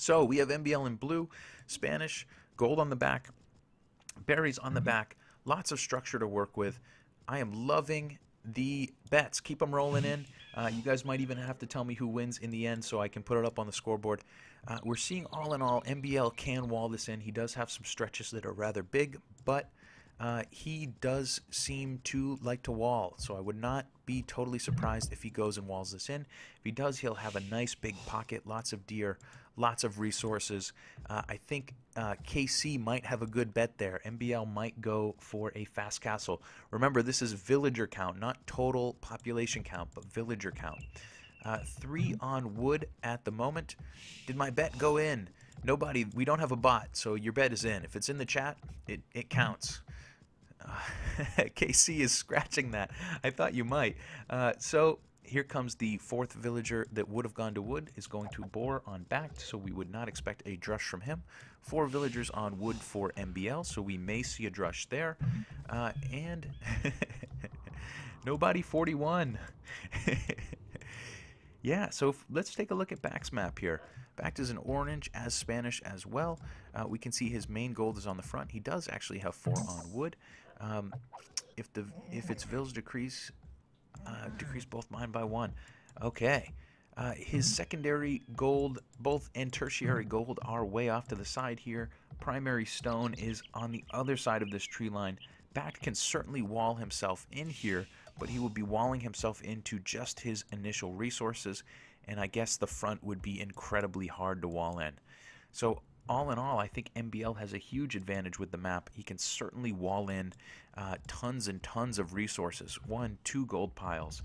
So we have MBL in blue, Spanish, gold on the back, berries on the back, lots of structure to work with. I am loving the bets. Keep them rolling in. You guys might even have to tell me who wins in the end so I can put it up on the scoreboard. We're seeing all in all, MBL can wall this in. He does have some stretches that are rather big, but he does seem to like to wall, so I would not be totally surprised if he goes and walls this in. If he does, he'll have a nice big pocket, lots of deer, lots of resources. I think KC might have a good bet there. MBL might go for a fast castle. Remember, this is villager count, not total population count, but villager count. 3 on wood at the moment. Did my bet go in? Nobody. We don't have a bot, so your bet is in. If it's in the chat, it counts. KC is scratching that. I thought you might. So here comes the 4th villager that would have gone to wood, is going to bore on Bact, so we would not expect a drush from him. 4 villagers on wood for MBL, so we may see a drush there. And nobody 41. Yeah, so let's take a look at Bact's map here. Bact is in orange, as Spanish as well. We can see his main gold is on the front. He does actually have 4 on wood. If its vills decrease both mine by 1. Okay. His secondary gold, both and tertiary gold, are way off to the side here. Primary stone is on the other side of this tree line. Bact can certainly wall himself in here, but he will be walling himself into just his initial resources, and I guess the front would be incredibly hard to wall in. So all in all, I think MBL has a huge advantage with the map. He can certainly wall in tons and tons of resources. 1, 2 gold piles,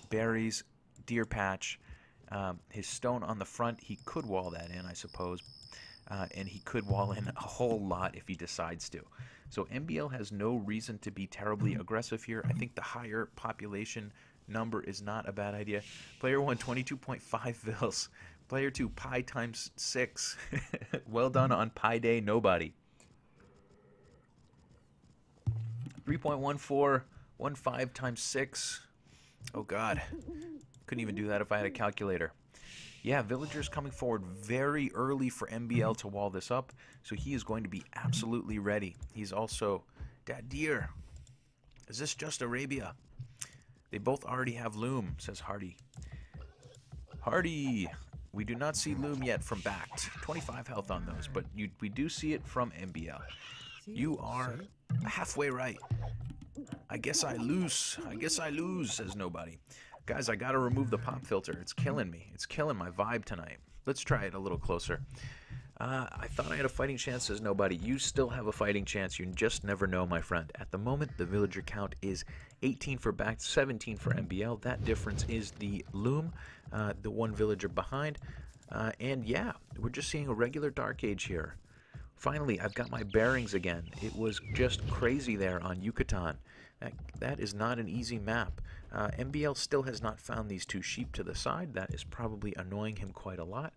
berries, deer patch, his stone on the front. He could wall that in, I suppose, and he could wall in a whole lot if he decides to. So MBL has no reason to be terribly aggressive here. I think the higher population number is not a bad idea. Player 1, 22.5 vils. Player 2, pi times 6. Well done on pi day, nobody. 3.1415 times 6. Oh god. Couldn't even do that if I had a calculator. Yeah, villagers coming forward very early for MBL to wall this up, so he is going to be absolutely ready. He's also... Dad deer. Is this just Arabia? They both already have loom, says Hardy. Hardy! We do not see loom yet from Bact. 25 health on those, but we do see it from MBL. You are halfway right. I guess I lose. I guess I lose, says nobody. Guys, I gotta remove the pop filter. It's killing me. It's killing my vibe tonight. Let's try it a little closer. I thought I had a fighting chance, says nobody. You still have a fighting chance. You just never know, my friend. At the moment, the villager count is 18 for Bact, 17 for MBL. That difference is the loom, the 1 villager behind. And yeah, we're just seeing a regular Dark Age here. Finally, I've got my bearings again. It was just crazy there on Yucatan. That is not an easy map. MBL still has not found these 2 sheep to the side. That is probably annoying him quite a lot.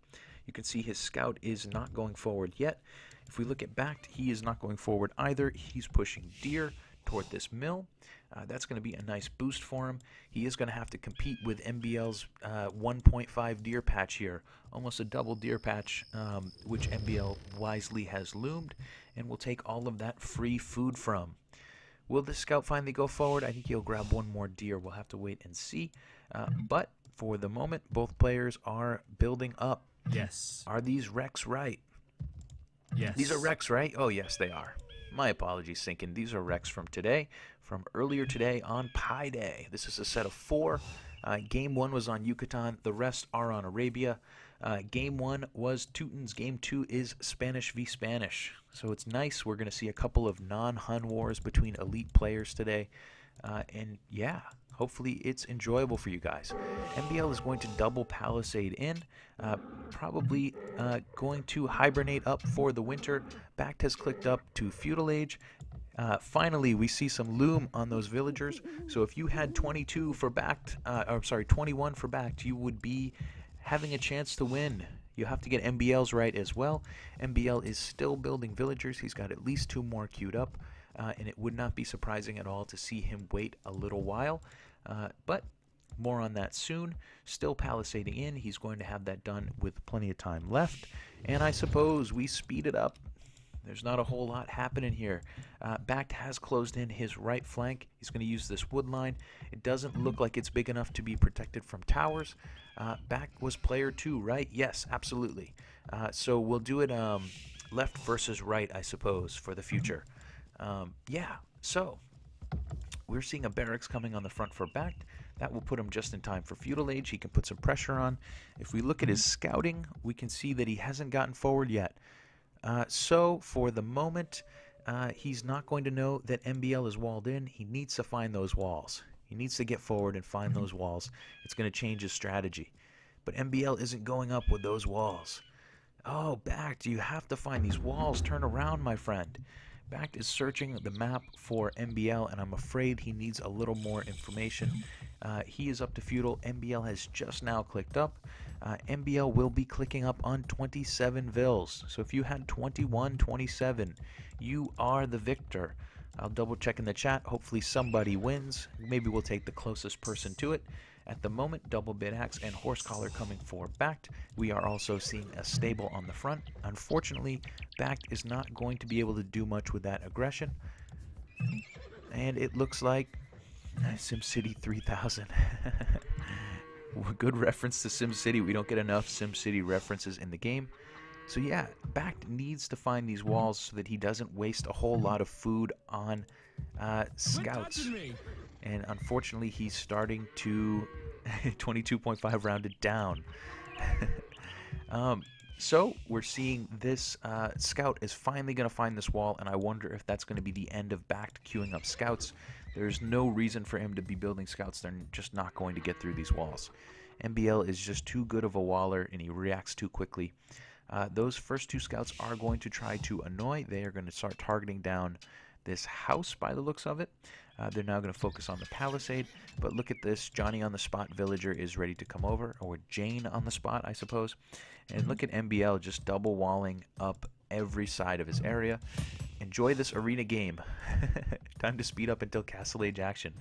You can see his scout is not going forward yet. If we look at Bact, he is not going forward either. He's pushing deer toward this mill. That's going to be a nice boost for him. He is going to have to compete with MBL's 1.5 deer patch here. Almost a double deer patch, which MBL wisely has loomed, and will take all of that free food from. Will the scout finally go forward? I think he'll grab 1 more deer. We'll have to wait and see. But for the moment, both players are building up. Yes. Are these wrecks right? Yes. These are wrecks, right? Oh, yes, they are. My apologies, Sinkin. These are wrecks from today, from earlier today on Pi Day. This is a set of 4. Game 1 was on Yucatan. The rest are on Arabia. Game 1 was Teutons. Game 2 is Spanish v. Spanish. So it's nice. We're going to see a couple of non-Hun wars between elite players today. And yeah, hopefully it's enjoyable for you guys. MBL is going to double Palisade in. Probably going to hibernate up for the winter. Bact has clicked up to Feudal Age. Finally, we see some loom on those villagers. So if you had 22 for Bact, 21 for Bact, you would be having a chance to win. You have to get MBL's right as well. MBL is still building villagers. He's got at least 2 more queued up, and it would not be surprising at all to see him wait a little while. But More on that soon. Still palisading in. He's going to have that done with plenty of time left. And I suppose we speed it up. There's not a whole lot happening here. Bact has closed in his right flank. He's going to use this wood line. It doesn't look like it's big enough to be protected from towers. Bact was player 2, right? Yes, absolutely. So we'll do it left versus right, I suppose, for the future. Yeah, so we're seeing a barracks coming on the front for Bact. That will put him just in time for feudal age. He can put some pressure on. If we look at his scouting, we can see that he hasn't gotten forward yet. So for the moment, he's not going to know that MBL is walled in. He needs to find those walls. He needs to get forward and find those walls. It's going to change his strategy. But MBL isn't going up with those walls. Oh, Bact, you have to find these walls. Turn around, my friend. Bact is searching the map for MBL, and I'm afraid he needs a little more information. He is up to feudal. MBL has just now clicked up. MBL will be clicking up on 27 vills. So if you had 21, 27, you are the victor. I'll double check in the chat. Hopefully somebody wins. Maybe we'll take the closest person to it. At the moment, double bid axe and horse collar coming for Bact. We are also seeing a stable on the front. Unfortunately, Bact is not going to be able to do much with that aggression. And it looks like SimCity 3000. Good reference to SimCity. We don't get enough SimCity references in the game. So yeah, Bact needs to find these walls so that he doesn't waste a whole lot of food on scouts. And unfortunately, he's starting to 22.5 rounded down. So we're seeing this scout is finally going to find this wall, and I wonder if that's going to be the end of Bact queuing up scouts. There's no reason for him to be building scouts. They're just not going to get through these walls. MBL is just too good of a waller, and he reacts too quickly. Those first two scouts are going to try to annoy. They are going to start targeting down this house by the looks of it. They're now going to focus on the palisade. But look at this. Johnny on the spot villager is ready to come over. Or Jane on the spot, I suppose. And look at MBL just double walling up every side of his area. Enjoy this arena game. Time to speed up until Castle Age action.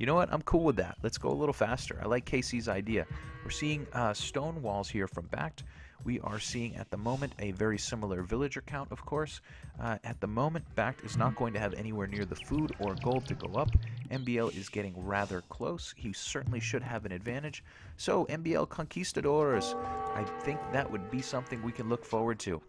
You know what? I'm cool with that. Let's go a little faster. I like KC's idea. We're seeing stone walls here from Bact. We are seeing at the moment a very similar villager count, of course. At the moment, Bact is not going to have anywhere near the food or gold to go up. MBL is getting rather close. He certainly should have an advantage. So, MBL Conquistadors, I think that would be something we can look forward to.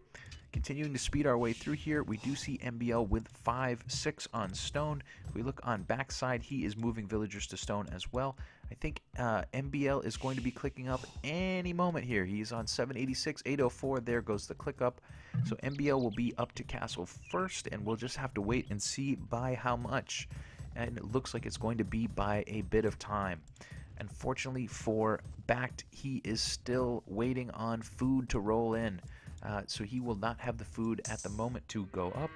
Continuing to speed our way through here, we do see MBL with 5-6 on stone. If we look on backside, he is moving villagers to stone as well. I think MBL is going to be clicking up any moment here. He's on 786, 804. There goes the click up. So MBL will be up to castle first, and we'll just have to wait and see by how much. And it looks like it's going to be by a bit of time. Unfortunately for Bact, he is still waiting on food to roll in. So he will not have the food at the moment to go up.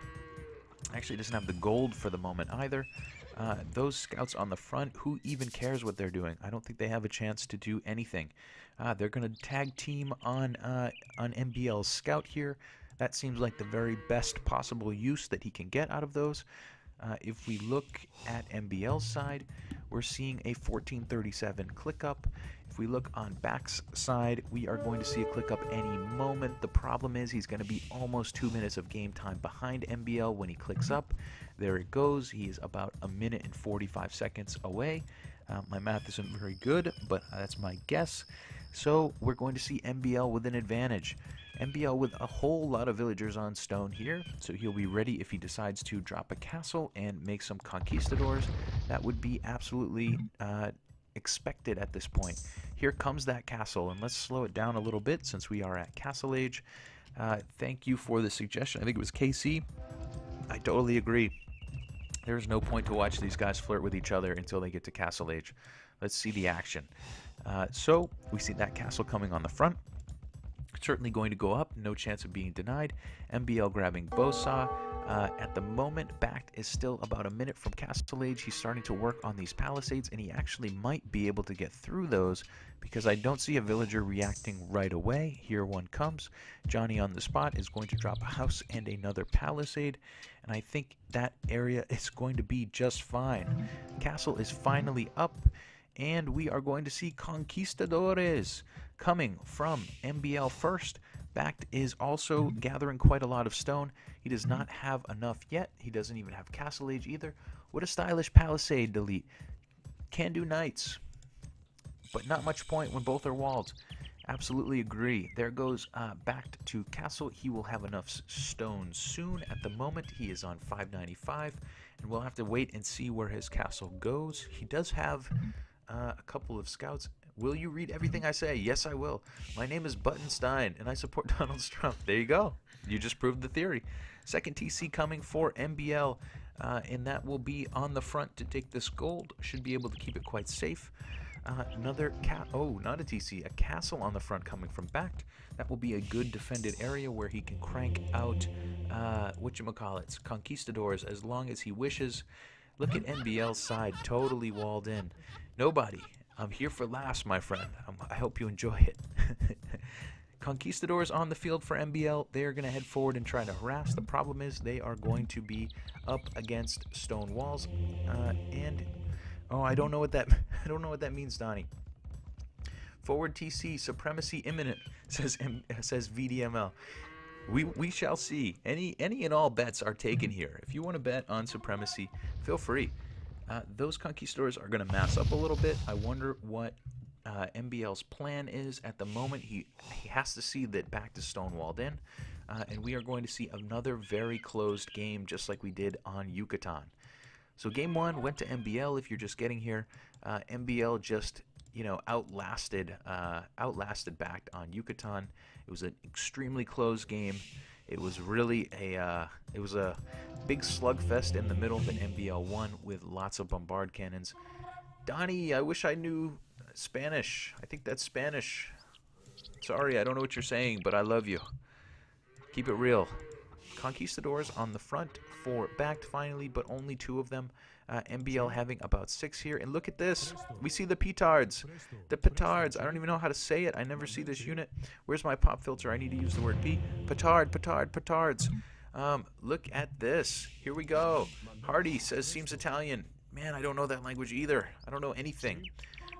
Actually, doesn't have the gold for the moment either. Those scouts on the front, who even cares what they're doing? I don't think they have a chance to do anything. They're going to tag team on MBL's scout here. That seems like the very best possible use that he can get out of those. If we look at MBL's side, we're seeing a 1437 click up. If we look on Bact's side, we are going to see a click up any moment. The problem is he's going to be almost 2 minutes of game time behind MBL when he clicks up. There it goes. He is about 1 minute and 45 seconds away. My math isn't very good, but that's my guess. So we're going to see MBL with an advantage. MBL with a whole lot of villagers on stone here, so he'll be ready if he decides to drop a castle and make some conquistadors. That would be absolutely expected at this point. Here comes that castle, and let's slow it down a little bit since we are at Castle Age. Thank you for the suggestion. I think it was KC. I totally agree. There's no point to watch these guys flirt with each other until they get to Castle Age. Let's see the action. So we see that castle coming on the front. Certainly going to go up, no chance of being denied. MBL grabbing Bowsaw. At the moment, Bact is still about 1 minute from Castle Age. He's starting to work on these palisades, and he actually might be able to get through those because I don't see a villager reacting right away. Here one comes. Johnny on the spot is going to drop a house and another palisade, and I think that area is going to be just fine. Castle is finally up. And we are going to see Conquistadores coming from MBL first. Bact is also gathering quite a lot of stone. He does not have enough yet. He doesn't even have Castle Age either. What a stylish Palisade delete. Can do Knights, but not much point when both are walled. Absolutely agree. There goes Bact to Castle. He will have enough stone soon. At the moment, he is on 595, and we'll have to wait and see where his castle goes. He does have a couple of scouts. Will you read everything I say? Yes, I will. My name is Buttonstein, and I support Donald Trump. There you go. You just proved the theory. Second TC coming for MBL, and that will be on the front to take this gold. Should be able to keep it quite safe. Another not a TC, a castle on the front coming from Bact. That will be a good defended area where he can crank out whatchamacallits, conquistadors, as long as he wishes. Look at NBL's side, totally walled in. Nobody. I'm here for laughs, my friend. I hope you enjoy it. Conquistadors on the field for MBL. They are going to head forward and try to harass. The problem is they are going to be up against stone walls, and I don't know what that means, Donnie. Forward TC, supremacy imminent, says VDML. We shall see. Any and all bets are taken here. If you want to bet on supremacy, feel free. Those conquistadors are going to mass up a little bit. I wonder what MBL's plan is at the moment. He has to see that Bact is stonewalled in, and we are going to see another very closed game, just like we did on Yucatan. So game one went to MBL. If you're just getting here, MBL just outlasted Bact on Yucatan. It was an extremely close game. It was really a big slugfest in the middle that MBL won with lots of bombard cannons. Donnie, I wish I knew Spanish. I think that's Spanish. Sorry, I don't know what you're saying, but I love you. Keep it real. Conquistadors on the front for Bact finally, but only 2 of them. MBL having about 6 here. And look at this. We see the petards. The petards. I don't even know how to say it. I never see this unit. Where's my pop filter? I need to use the word P. Petards. Look at this. Here we go. Hardy says seems Italian. Man, I don't know that language either. I don't know anything.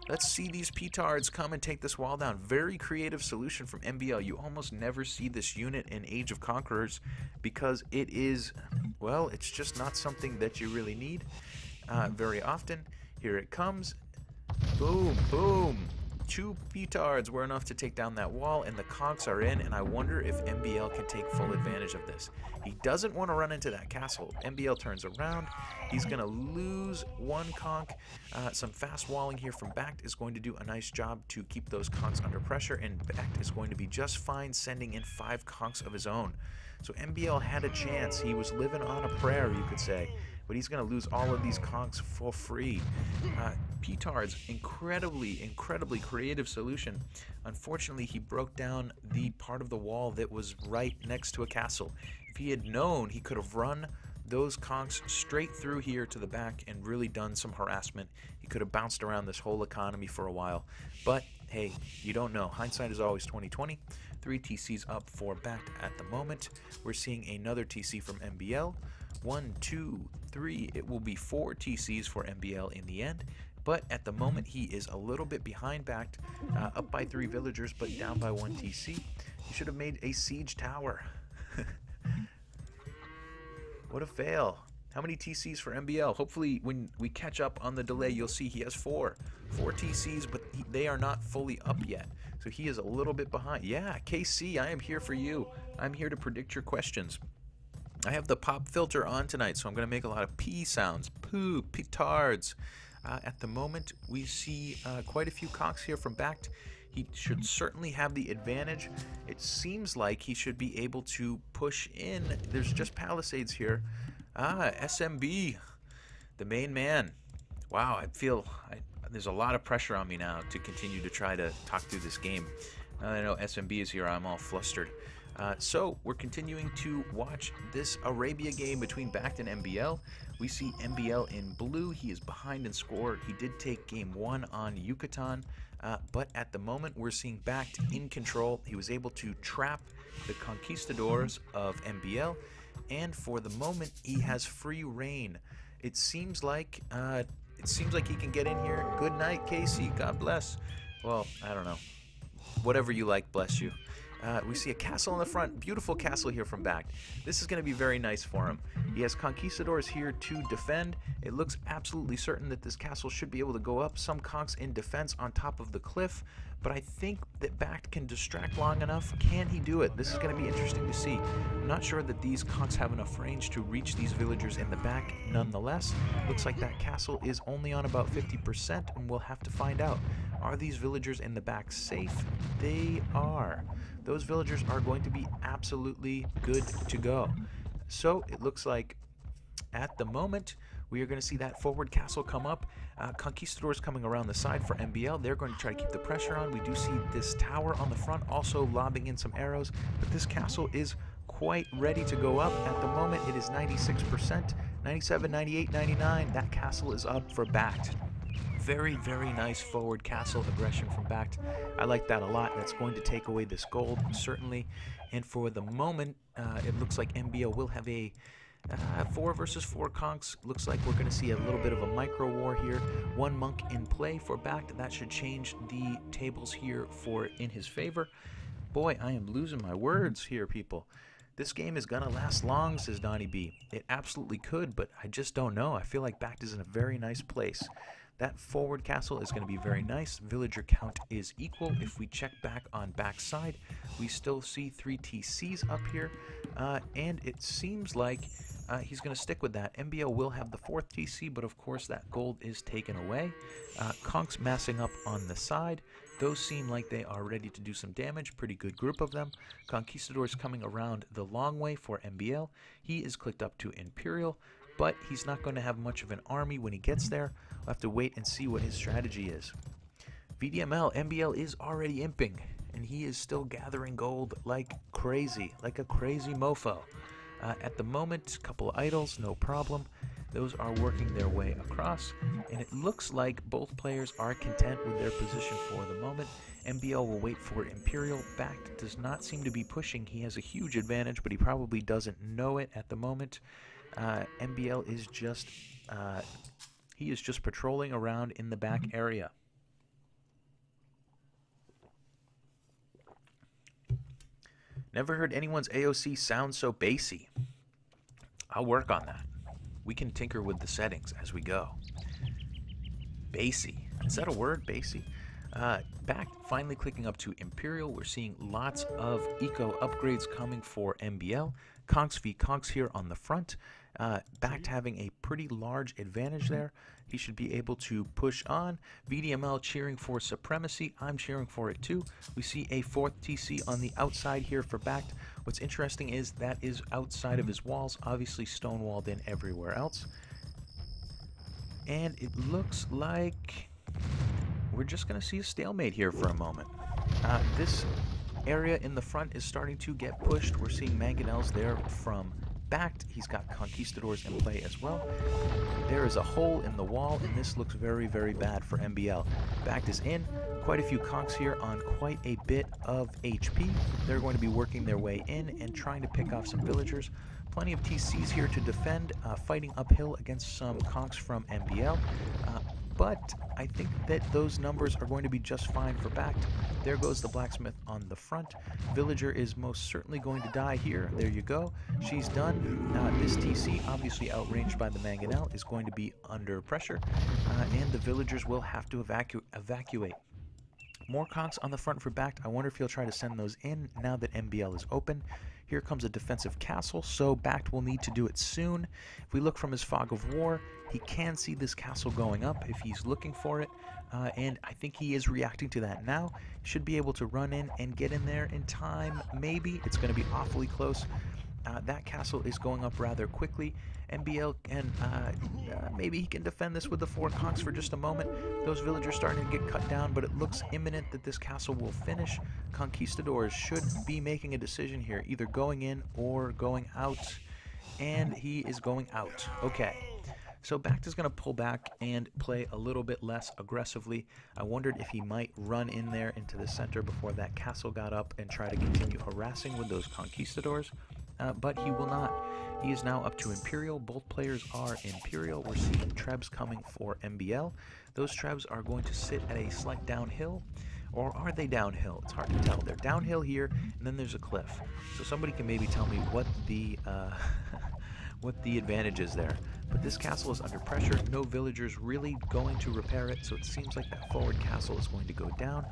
Let's see these petards come and take this wall down. Very creative solution from MBL. You almost never see this unit in Age of Conquerors because it is, well, it's just not something that you really need very often. Here it comes. Boom, boom. 2 petards were enough to take down that wall, and the conks are in, and I wonder if MBL can take full advantage of this. He doesn't want to run into that castle. MBL turns around. He's going to lose 1 conk. Some fast walling here from Bact is going to do a nice job to keep those conks under pressure, and Bact is going to be just fine sending in 5 conks of his own. So MBL had a chance. He was living on a prayer, you could say. But he's going to lose all of these conks for free. Petards, incredibly creative solution. Unfortunately, he broke down the part of the wall that was right next to a castle. If he had known, he could have run those conks straight through here to the back and really done some harassment. He could have bounced around this whole economy for a while. But hey, you don't know. Hindsight is always 20/20. 3 TCs up for Bact at the moment. We're seeing another TC from MBL. 1, 2, 3. It will be 4 TCs for MBL in the end. But at the moment, he is a little bit behind Bact, up by 3 villagers, but down by 1 TC. He should have made a siege tower. What a fail. How many TCs for MBL? Hopefully, when we catch up on the delay, you'll see he has 4 TCs, but they are not fully up yet. So he is a little bit behind. Yeah, KC, I am here for you. I'm here to predict your questions. I have the pop filter on tonight, so I'm going to make a lot of P sounds. Poo, petards. At the moment, we see quite a few conks here from Bact. He should certainly have the advantage. It seems like he should be able to push in. There's just palisades here. SMB, the main man. Wow, I feel there's a lot of pressure on me now to continue to try to talk through this game. Now that I know SMB is here, I'm all flustered. So we're continuing to watch this Arabia game between Bact and MBL. We see MBL in blue. He is behind in score. He did take game 1 on Yucatan, but at the moment we're seeing Bact in control. He was able to trap the conquistadors of MBL, and for the moment he has free reign. It seems like It seems like he can get in here. Good night, Casey. God bless. Well, I don't know. Whatever you like, bless you. We see a castle in the front. Beautiful castle here from Bact. This is going to be very nice for him. He has conquistadors here to defend. It looks absolutely certain that this castle should be able to go up. Some conks in defense on top of the cliff. But I think that Bact can distract long enough. Can he do it? This is going to be interesting to see. I'm not sure that these conks have enough range to reach these villagers in the back. Nonetheless, looks like that castle is only on about 50%, and we'll have to find out. Are these villagers in the back safe? They are. Those villagers are going to be absolutely good to go. So it looks like at the moment we are going to see that forward castle come up. Conquistadors coming around the side for MBL. They're going to try to keep the pressure on. We do see this tower on the front also lobbing in some arrows, but this castle is quite ready to go up. At the moment it is 96%, 97, 98, 99. That castle is up for Bact. Very, very nice forward castle aggression from Bact. I like that a lot. That's going to take away this gold, certainly. And for the moment, it looks like MBL will have a 4 versus 4 conks. Looks like we're going to see a little bit of a micro war here. 1 monk in play for Bact. That should change the tables here in his favor. Boy, I am losing my words here, people. This game is going to last long, says Donnie B. It absolutely could, but I just don't know. I feel like Bact is in a very nice place. That forward castle is going to be very nice. Villager count is equal. If we check back on Bact's side, we still see 3 TCs up here. And it seems like he's going to stick with that. MBL will have the 4th TC, but of course that gold is taken away. Conks massing up on the side. Those seem like they are ready to do some damage. Pretty good group of them. Conquistadors coming around the long way for MBL. He is clicked up to Imperial, but he's not going to have much of an army when he gets there. We'll have to wait and see what his strategy is. VDML, MBL is already imping, and he is still gathering gold like crazy, like a crazy mofo. At the moment, a couple of idols, no problem. Those are working their way across, and it looks like both players are content with their position for the moment. MBL will wait for Imperial. Bact does not seem to be pushing. He has a huge advantage, but he probably doesn't know it at the moment. MBL is just he is just patrolling around in the back area. Never heard anyone's AOC sound so bassy. I'll work on that. We can tinker with the settings as we go. Bassy. Is that a word? Bassy? Bact finally clicking up to Imperial. We're seeing lots of eco upgrades coming for MBL. Conks v Conks here on the front. Bact having a pretty large advantage there. He should be able to push on. VDML cheering for supremacy. I'm cheering for it too. We see a 4th TC on the outside here for Bact. What's interesting is that is outside of his walls, obviously stonewalled in everywhere else. And it looks like we're just going to see a stalemate here for a moment. This area in the front is starting to get pushed. We're seeing mangonels there from Bact. He's got conquistadors in play as well. There is a hole in the wall, and this looks very, very bad for MBL. Bact is in. Quite a few conks here on quite a bit of HP. They're going to be working their way in and trying to pick off some villagers. Plenty of TCs here to defend, fighting uphill against some conks from MBL. But I think that those numbers are going to be just fine for Bact. There goes the blacksmith on the front. Villager is most certainly going to die here. There you go. She's done. This TC, obviously outranged by the mangonel, is going to be under pressure. And the villagers will have to evacuate. More conks on the front for Bact. I wonder if he'll try to send those in now that MBL is open. Here comes a defensive castle, so Bact will need to do it soon. If we look from his fog of war, he can see this castle going up if he's looking for it, and I think he is reacting to that now. Should be able to run in and get in there in time, maybe. It's going to be awfully close. That castle is going up rather quickly. MBL can, maybe he can defend this with the 4 conks for just a moment. Those villagers starting to get cut down, but it looks imminent that this castle will finish. Conquistadors should be making a decision here, either going in or going out. And he is going out. Okay. So Bact is going to pull back and play a little bit less aggressively. I wondered if he might run in there into the center before that castle got up and try to continue harassing with those conquistadors. but he will not. He is now up to Imperial. Both players are Imperial. We're seeing Trebs coming for MBL. Those Trebs are going to sit at a slight downhill. Or are they downhill? It's hard to tell. They're downhill here, and then there's a cliff. So somebody can maybe tell me what the what the advantage is there. But this castle is under pressure. No villagers really going to repair it, so it seems like that forward castle is going to go down.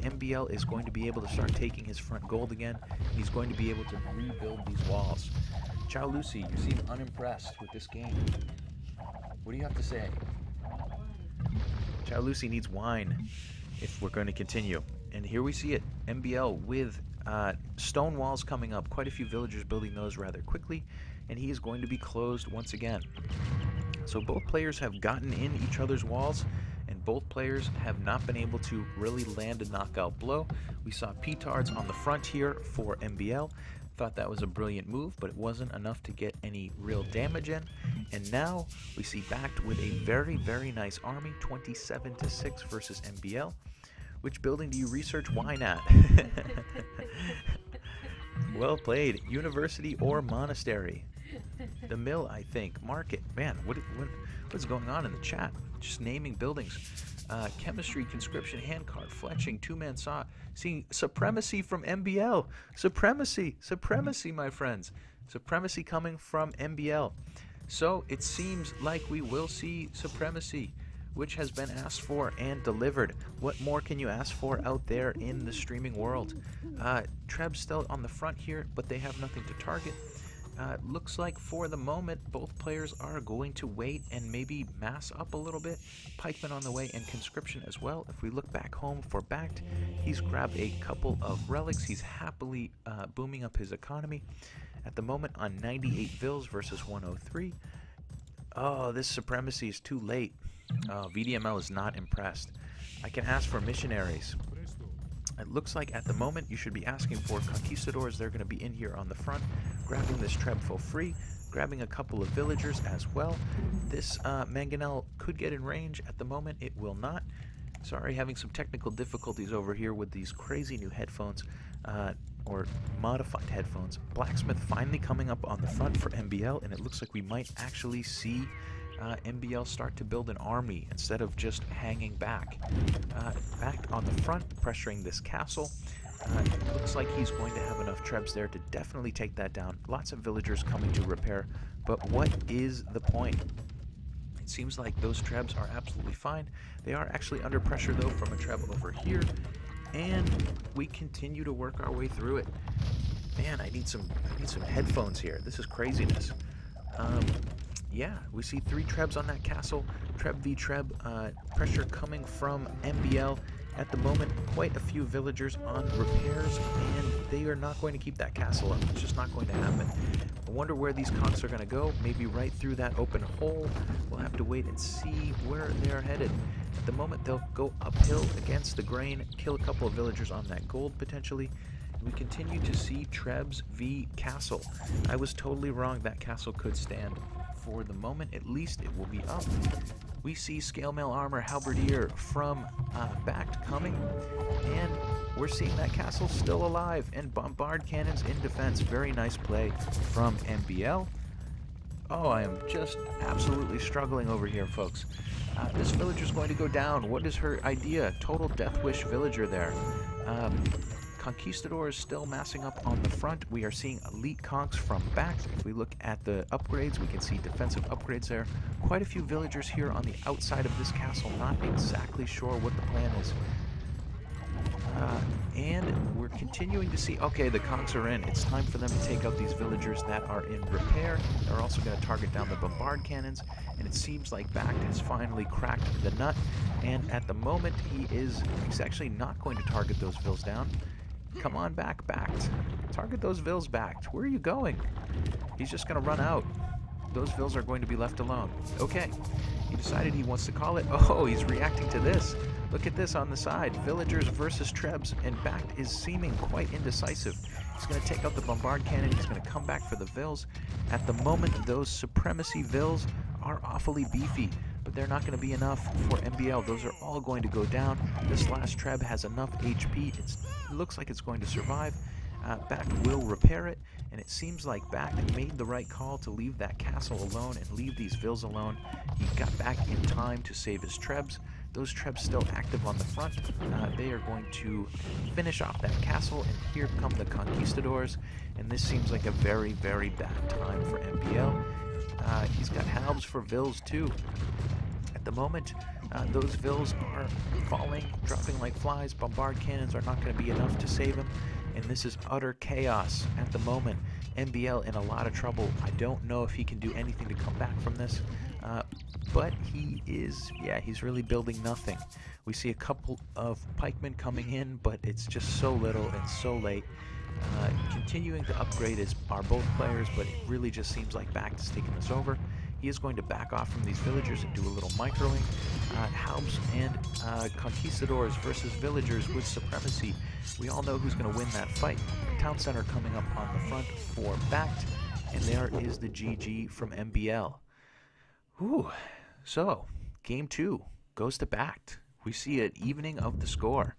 And MBL is going to be able to start taking his front gold again. He's going to be able to rebuild these walls. Ciao Lucy, you seem unimpressed with this game. What do you have to say? Ciao Lucy needs wine if we're going to continue. And here we see it. MBL with stone walls coming up. Quite a few villagers building those rather quickly. And he is going to be closed once again. So both players have gotten in each other's walls, and both players have not been able to really land a knockout blow. We saw petards on the front here for MBL. Thought that was a brilliant move, but it wasn't enough to get any real damage in. And now we see Bact with a very, very nice army, 27-6 versus MBL. Which building do you research wine at? Well played. University or monastery? The mill, I think. Market. Man, what's going on in the chat? Just naming buildings. Chemistry, conscription, handcart, fletching, two-man saw. Seeing supremacy from MBL. Supremacy. Supremacy, my friends. Supremacy coming from MBL. So it seems like we will see supremacy, which has been asked for and delivered. What more can you ask for out there in the streaming world? Treb's still on the front here, but they have nothing to target. Looks like for the moment, both players are going to wait and maybe mass up a little bit. Pikeman on the way and conscription as well. If we look back home for Bact, he's grabbed a couple of relics. He's happily booming up his economy. At the moment on 98 vills versus 103. Oh, this supremacy is too late. VDML is not impressed. I can ask for missionaries. It looks like at the moment you should be asking for conquistadors. They're going to be in here on the front, grabbing this Treb for free, grabbing a couple of villagers as well. This Mangonel could get in range. At the moment it will not. Sorry, having some technical difficulties over here with these crazy new headphones, or modified headphones. Blacksmith finally coming up on the front for MBL, and it looks like we might actually see MBL start to build an army instead of just hanging back. Bact on the front, pressuring this castle. Looks like he's going to have enough Trebs there to definitely take that down. Lots of villagers coming to repair, but what is the point? It seems like those Trebs are absolutely fine. They are actually under pressure though from a Treb over here, and we continue to work our way through it. Man, I need some headphones here. This is craziness. Yeah, we see 3 Trebs on that castle. Treb v Treb, pressure coming from MBL. At the moment, quite a few villagers on repairs, and they are not going to keep that castle up. It's just not going to happen. I wonder where these conks are going to go. Maybe right through that open hole. We'll have to wait and see where they're headed. At the moment, they'll go uphill against the grain, kill a couple of villagers on that gold, potentially. We continue to see Trebs v Castle. I was totally wrong. That castle could stand. For the moment, at least, it will be up. We see scale mail armor halberdier from Bact coming, and we're seeing that castle still alive, and bombard cannons in defense. Very nice play from MBL. Oh, I am just absolutely struggling over here, folks. This villager's going to go down. What is her idea? Total death wish villager there. Conquistador is still massing up on the front. We are seeing elite conks from Bact. If we look at the upgrades, we can see defensive upgrades there. Quite a few villagers here on the outside of this castle. Not exactly sure what the plan is. And we're continuing to see, okay, the conks are in. It's time for them to take out these villagers that are in repair. They're also going to target down the bombard cannons. And it seems like Bact has finally cracked the nut. And at the moment, he's actually not going to target those vills down. Come on back, Bact. Target those vills, Bact. Where are you going? He's just going to run out. Those vills are going to be left alone. Okay. He decided he wants to call it. Oh, he's reacting to this. Look at this on the side. Villagers versus Trebs, and Bact is seeming quite indecisive. He's going to take out the bombard cannon. He's going to come back for the vills. At the moment, those supremacy vills are awfully beefy, but they're not going to be enough for MBL. Those are all going to go down. This last Treb has enough HP. It looks like it's going to survive. Bact will repair it, and it seems like Bact made the right call to leave that castle alone and leave these vills alone. He got back in time to save his trebs. Those trebs still active on the front. They are going to finish off that castle, and here come the conquistadors, and this seems like a very, very bad time for MBL. He's got halbs for vills too. At the moment, those vills are falling, dropping like flies. Bombard cannons are not going to be enough to save him, and this is utter chaos at the moment. MBL in a lot of trouble. I don't know if he can do anything to come back from this, but he is, yeah, he's really building nothing. We see a couple of pikemen coming in, but it's just so little and so late. Continuing to upgrade are both players, but it really just seems like Bact is taking this over. He is going to back off from these villagers and do a little microing. Halbs and conquistadors versus villagers with supremacy. We all know who's going to win that fight. Town center coming up on the front for Bact, and there is the GG from MBL. Whew. So, game 2 goes to Bact. We see an evening of the score.